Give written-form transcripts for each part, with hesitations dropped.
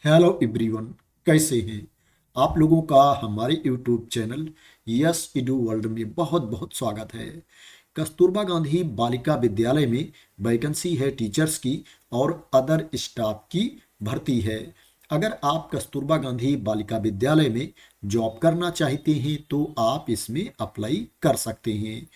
Hello everyone, कैसे हैं आप लोगों का हमारे यूट्यूब चैनल यस इडू वर्ल्ड में बहुत बहुत स्वागत है। कस्तूरबा गांधी बालिका विद्यालय में वैकेंसी है टीचर्स की और अदर स्टाफ की भर्ती है। अगर आप कस्तूरबा गांधी बालिका विद्यालय में जॉब करना चाहते हैं तो आप इसमें अप्लाई कर सकते हैं।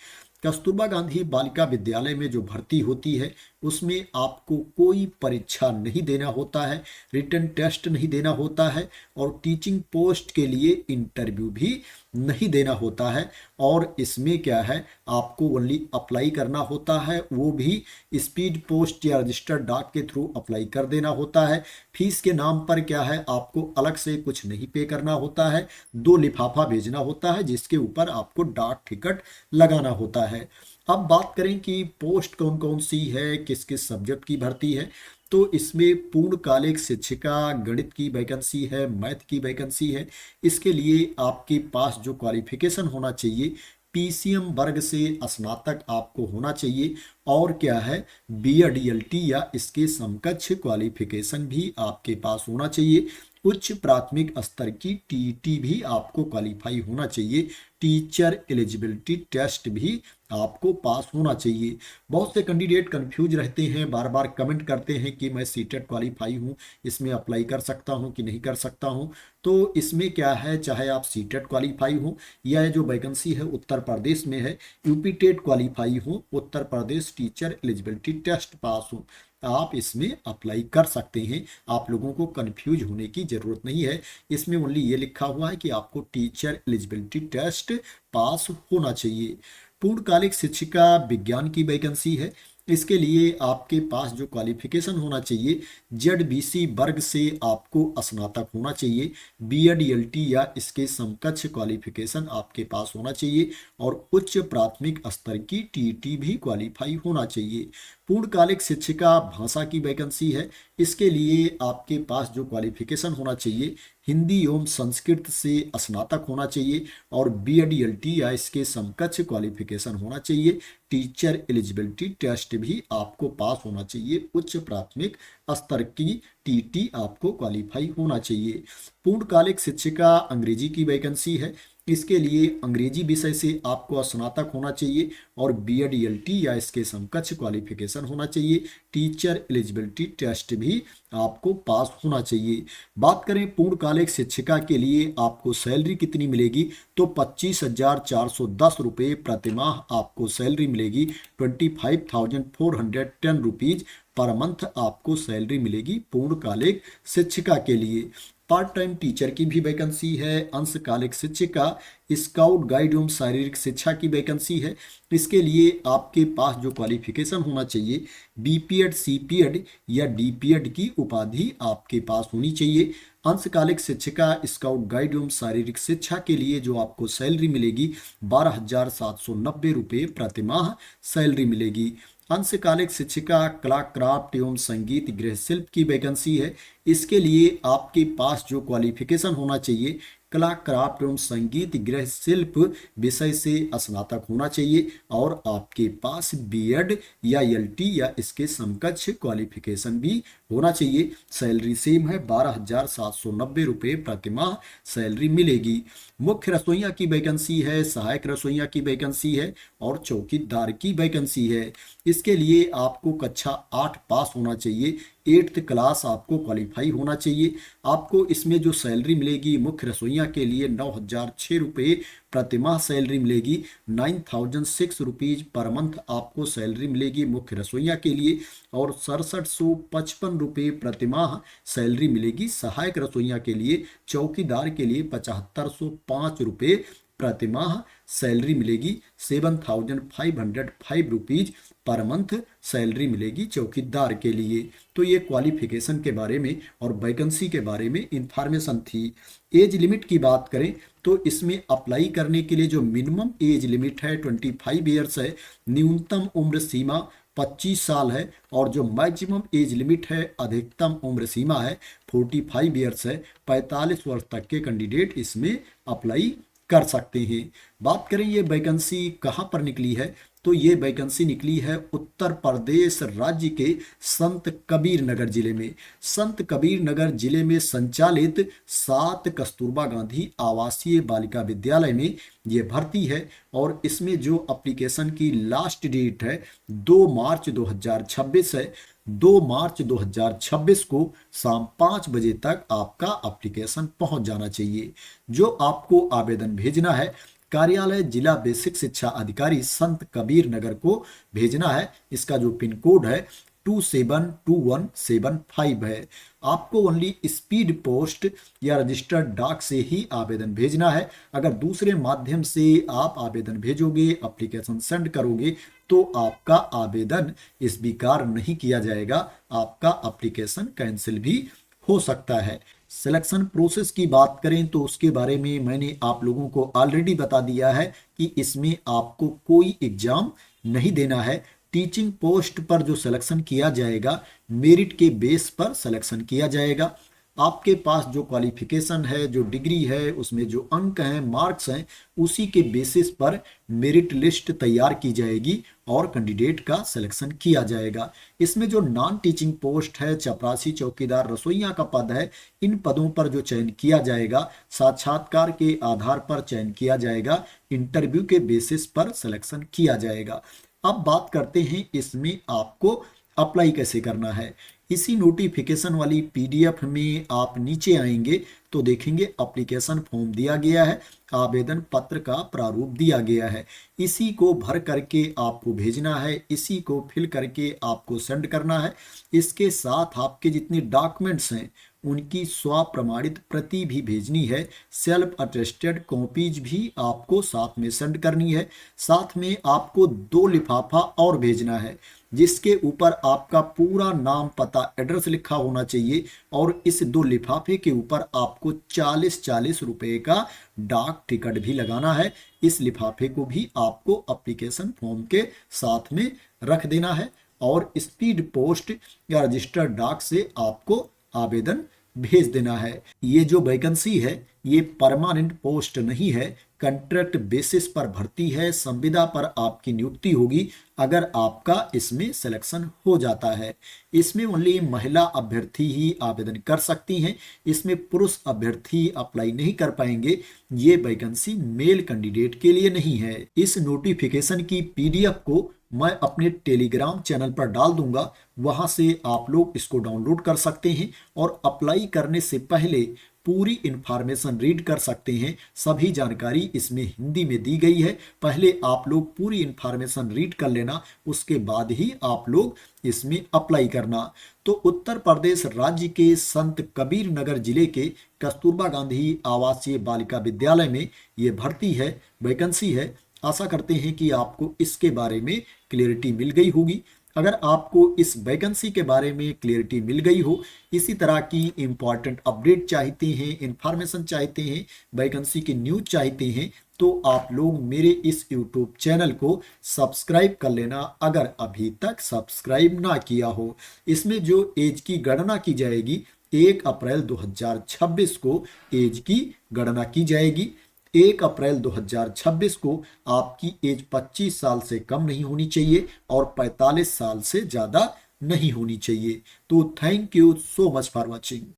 कस्तूरबा गांधी बालिका विद्यालय में जो भर्ती होती है उसमें आपको कोई परीक्षा नहीं देना होता है, रिटन टेस्ट नहीं देना होता है और टीचिंग पोस्ट के लिए इंटरव्यू भी नहीं देना होता है। और इसमें क्या है, आपको ओनली अप्लाई करना होता है, वो भी स्पीड पोस्ट या रजिस्टर्ड डाक के थ्रू अप्लाई कर देना होता है। फीस के नाम पर क्या है, आपको अलग से कुछ नहीं पे करना होता है। 2 लिफाफा भेजना होता है जिसके ऊपर आपको डाक टिकट लगाना होता है। अब बात करें कि पोस्ट कौन कौन सी है, किस किस सब्जेक्ट की भर्ती है, तो इसमें पूर्णकालिक शिक्षिका गणित की वैकेंसी है, मैथ की वैकेंसी है। इसके लिए आपके पास जो क्वालिफिकेशन होना चाहिए, पीसीएम वर्ग से स्नातक आपको होना चाहिए और क्या है, बीएड एलटी या इसके समकक्ष क्वालिफिकेशन भी आपके पास होना चाहिए। उच्च प्राथमिक स्तर की टीईटी भी आपको क्वालिफाई होना चाहिए। टीचर एलिजिबिलिटी टेस्ट भी आपको पास होना चाहिए। बहुत से कैंडिडेट कंफ्यूज रहते हैं, बार बार कमेंट करते हैं कि मैं सीटेट क्वालिफाई हूँ, इसमें अप्लाई कर सकता हूँ कि नहीं कर सकता हूँ। तो इसमें क्या है, चाहे आप सीटेट क्वालिफाई हो या ये जो वैकेंसी है उत्तर प्रदेश में है, यूपी टेट क्वालिफाई हो, Uttar Pradesh teacher eligibility test pass हो, आप इसमें अप्लाई कर सकते हैं। आप लोगों को कंफ्यूज होने की ज़रूरत नहीं है। इसमें ओनली ये लिखा हुआ है कि आपको टीचर एलिजिबिलिटी टेस्ट पास होना चाहिए। पूर्णकालिक शिक्षिका विज्ञान की वैकेंसी है। इसके लिए आपके पास जो क्वालिफिकेशन होना चाहिए, जेडबीसी वर्ग से आपको स्नातक होना चाहिए, बीएड एलटी या इसके समकक्ष क्वालिफिकेशन आपके पास होना चाहिए और उच्च प्राथमिक स्तर की टीईटी भी क्वालिफाई होना चाहिए। पूर्णकालिक शिक्षिका भाषा की वैकेंसी है। इसके लिए आपके पास जो क्वालिफिकेशन होना चाहिए, हिंदी एवं संस्कृत से स्नातक होना चाहिए और बीएड एलटी या इसके समकक्ष क्वालिफिकेशन होना चाहिए। टीचर एलिजिबिलिटी टेस्ट भी आपको पास होना चाहिए। उच्च प्राथमिक स्तर की टीटी आपको क्वालिफाई होना चाहिए। पूर्णकालिक शिक्षिका अंग्रेजी की वैकेंसी है। इसके लिए अंग्रेजी विषय से आपको स्नातक होना चाहिए और बीएड एलटी या इसके समकक्ष क्वालिफिकेशन होना चाहिए। टीचर एलिजिबिलिटी टेस्ट भी आपको पास होना चाहिए। बात करें पूर्णकालिक शिक्षिका के लिए आपको सैलरी कितनी मिलेगी, तो 25,410 रुपये प्रतिमाह आपको सैलरी मिलेगी। 25,410 रुपीज पर मंथ आपको सैलरी मिलेगी पूर्णकालिक शिक्षिका के लिए। पार्ट टाइम टीचर की भी वैकेंसी है। अंशकालिक शिक्षिका, स्काउट गाइड एवं शारीरिक शिक्षा की वैकेंसी है। इसके लिए आपके पास जो क्वालिफिकेशन होना चाहिए, बीपीएड सीपीएड या डीपीएड की उपाधि आपके पास होनी चाहिए। अंशकालिक शिक्षिका स्काउट गाइड एवं शारीरिक शिक्षा के लिए जो आपको सैलरी मिलेगी, 12,790 रुपये प्रतिमाह सैलरी मिलेगी। अंशकालिक शिक्षिका कला क्राफ्ट एवं संगीत गृह शिल्प की वैकेंसी है। इसके लिए आपके पास जो क्वालिफिकेशन होना चाहिए, कला क्राफ्ट एवं संगीत गृह शिल्प विषय से स्नातक होना चाहिए और आपके पास बीएड या एलटी या इसके समकक्ष क्वालिफिकेशन भी होना चाहिए। सैलरी सेम है, 12,790 रुपये प्रतिमाह सैलरी मिलेगी। मुख्य रसोइया की वैकेंसी है, सहायक रसोइया की वैकेंसी है और चौकीदार की वैकेंसी है। इसके लिए आपको कक्षा 8 पास होना चाहिए, 8th क्लास आपको क्वालिफाई होना चाहिए। आपको इसमें जो सैलरी मिलेगी मुख्य रसोइया के लिए 9,006 रुपये प्रतिमाह सैलरी मिलेगी। 9,006 रुपीज पर मंथ आपको सैलरी मिलेगी मुख्य रसोइया के लिए और 6755 रुपये प्रतिमाह सैलरी मिलेगी सहायक रसोइया के लिए। चौकीदार के लिए 7505 रुपये प्रतिमाह सैलरी मिलेगी। 7,505 रुपीज पर मंथ सैलरी मिलेगी चौकीदार के लिए। तो ये क्वालिफिकेशन के बारे में और वैकेंसी के बारे में इंफॉर्मेशन थी। एज लिमिट की बात करें तो इसमें अप्लाई करने के लिए जो मिनिमम एज लिमिट है 25 ईयर्स है, न्यूनतम उम्र सीमा 25 साल है और जो मैक्सिमम एज लिमिट है, अधिकतम उम्र सीमा है 45 ईयर्स है। 45 वर्ष तक के कैंडिडेट इसमें अप्लाई कर सकते हैं। बात करें ये वैकेंसी कहाँ पर निकली है, तो ये वैकेंसी निकली है उत्तर प्रदेश राज्य के संत कबीर नगर जिले में। संत कबीर नगर जिले में संचालित 7 कस्तूरबा गांधी आवासीय बालिका विद्यालय में ये भर्ती है। और इसमें जो एप्लीकेशन की लास्ट डेट है 2 मार्च 2026 है। 2 मार्च 2026 को शाम 5 बजे तक आपका एप्लीकेशन पहुंच जाना चाहिए। जो आपको आवेदन भेजना है कार्यालय जिला बेसिक शिक्षा अधिकारी संत कबीर नगर को भेजना है। इसका जो पिन कोड है 272175 है। आपको ओनली स्पीड पोस्ट या रजिस्टर्ड डाक से ही आवेदन भेजना है। अगर दूसरे माध्यम से आप आवेदन भेजोगे, एप्लीकेशन सेंड करोगे, तो आपका आवेदन स्वीकार नहीं किया जाएगा, आपका एप्लीकेशन कैंसिल भी हो सकता है। सिलेक्शन प्रोसेस की बात करें तो उसके बारे में मैंने आप लोगों को ऑलरेडी बता दिया है कि इसमें आपको कोई एग्जाम नहीं देना है। टीचिंग पोस्ट पर जो सिलेक्शन किया जाएगा मेरिट के बेस पर सिलेक्शन किया जाएगा। आपके पास जो क्वालिफिकेशन है, जो डिग्री है, उसमें जो अंक हैं, मार्क्स हैं, उसी के बेसिस पर मेरिट लिस्ट तैयार की जाएगी और कैंडिडेट का सिलेक्शन किया जाएगा। इसमें जो नॉन टीचिंग पोस्ट है, चपरासी, चौकीदार, रसोइया का पद है, इन पदों पर जो चयन किया जाएगा साक्षात्कार के आधार पर चयन किया जाएगा, इंटरव्यू के बेसिस पर सिलेक्शन किया जाएगा। अब बात करते हैं इसमें आपको अप्लाई कैसे करना है। इसी नोटिफिकेशन वाली पीडीएफ में आप नीचे आएंगे तो देखेंगे एप्लीकेशन फॉर्म दिया गया है, आवेदन पत्र का प्रारूप दिया गया है। इसी को भर करके आपको भेजना है, इसी को फिल करके आपको सेंड करना है। इसके साथ आपके जितने डॉक्यूमेंट्स हैं उनकी स्व प्रमाणित प्रति भी भेजनी है। सेल्फ अटेस्टेड कॉपीज भी आपको साथ में सेंड करनी है। साथ में आपको 2 लिफाफा और भेजना है जिसके ऊपर आपका पूरा नाम, पता, एड्रेस लिखा होना चाहिए। और इस 2 लिफाफे के ऊपर आपको 40-40 रुपए का डाक टिकट भी लगाना है। इस लिफाफे को भी आपको एप्लीकेशन फॉर्म के साथ में रख देना है और स्पीड पोस्ट या रजिस्टर्ड डाक से आपको आवेदन भेज देना है। ये जो वैकेंसी है ये परमानेंट पोस्ट नहीं है, कॉन्ट्रैक्ट बेसिस पर भर्ती है। संविदा पर आपकी नियुक्ति होगी अगर आपका इसमें सिलेक्शन हो जाता है। इसमें ओनली महिला अभ्यर्थी ही आवेदन कर सकती हैं, इसमें पुरुष अभ्यर्थी अप्लाई नहीं कर पाएंगे। ये वैकेंसी मेल कैंडिडेट के लिए नहीं है। इस नोटिफिकेशन की पीडीएफ को मैं अपने टेलीग्राम चैनल पर डाल दूंगा, वहां से आप लोग इसको डाउनलोड कर सकते हैं और अप्लाई करने से पहले पूरी इंफॉर्मेशन रीड कर सकते हैं। सभी जानकारी इसमें हिंदी में दी गई है। पहले आप लोग पूरी इंफॉर्मेशन रीड कर लेना, उसके बाद ही आप लोग इसमें अप्लाई करना। तो उत्तर प्रदेश राज्य के संत कबीर नगर जिले के कस्तूरबा गांधी आवासीय बालिका विद्यालय में ये भर्ती है, वैकेंसी है। आशा करते हैं कि आपको इसके बारे में क्लियरिटी मिल गई होगी। अगर आपको इस वैकेंसी के बारे में क्लियरिटी मिल गई हो, इसी तरह की इंपॉर्टेंट अपडेट चाहते हैं, इंफॉर्मेशन चाहते हैं, वैकेंसी की न्यूज चाहते हैं, तो आप लोग मेरे इस यूट्यूब चैनल को सब्सक्राइब कर लेना अगर अभी तक सब्सक्राइब ना किया हो। इसमें जो एज की गणना की जाएगी 1 अप्रैल 2026 को एज की गणना की जाएगी। 1 अप्रैल 2026 को आपकी एज 25 साल से कम नहीं होनी चाहिए और 45 साल से ज़्यादा नहीं होनी चाहिए। तो thank you so much for watching.